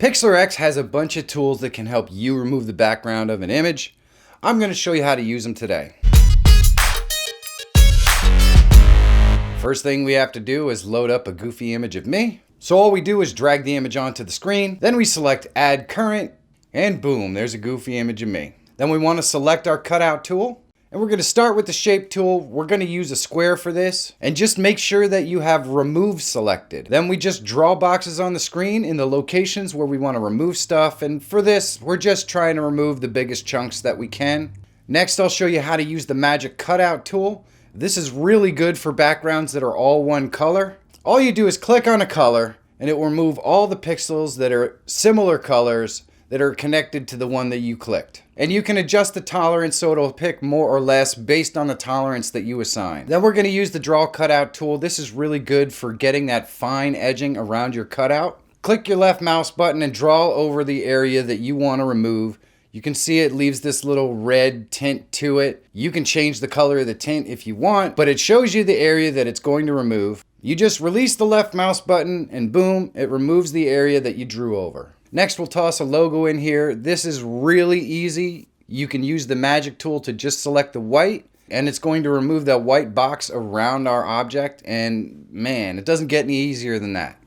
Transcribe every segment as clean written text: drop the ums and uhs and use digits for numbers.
Pixlr X has a bunch of tools that can help you remove the background of an image. I'm going to show you how to use them today. First thing we have to do is load up a goofy image of me. So all we do is drag the image onto the screen. Then we select Add Current, and boom, there's a goofy image of me. Then we want to select our cutout tool. And we're going to start with the shape tool. We're going to use a square for this. And just make sure that you have remove selected. Then we just draw boxes on the screen in the locations where we want to remove stuff. And for this, we're just trying to remove the biggest chunks that we can. Next, I'll show you how to use the magic cutout tool. This is really good for backgrounds that are all one color. All you do is click on a color and it will remove all the pixels that are similar colors that are connected to the one that you clicked. And you can adjust the tolerance so it'll pick more or less based on the tolerance that you assign. Then we're going to use the draw cutout tool. This is really good for getting that fine edging around your cutout. Click your left mouse button and draw over the area that you want to remove. You can see it leaves this little red tint to it. You can change the color of the tint if you want, but it shows you the area that it's going to remove. You just release the left mouse button and boom, it removes the area that you drew over. Next, we'll toss a logo in here. This is really easy. You can use the magic tool to just select the white, and it's going to remove that white box around our object. And man, it doesn't get any easier than that.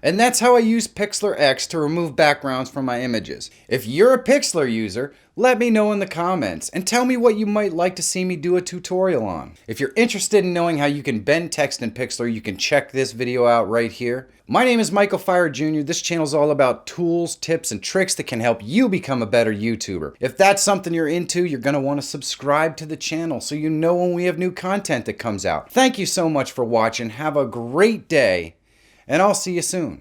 And that's how I use Pixlr X to remove backgrounds from my images. If you're a Pixlr user, let me know in the comments and tell me what you might like to see me do a tutorial on. If you're interested in knowing how you can bend text in Pixlr, you can check this video out right here. My name is Michael Fire Jr. This channel is all about tools, tips, and tricks that can help you become a better YouTuber. If that's something you're into, you're going to want to subscribe to the channel so you know when we have new content that comes out. Thank you so much for watching. Have a great day, and I'll see you soon.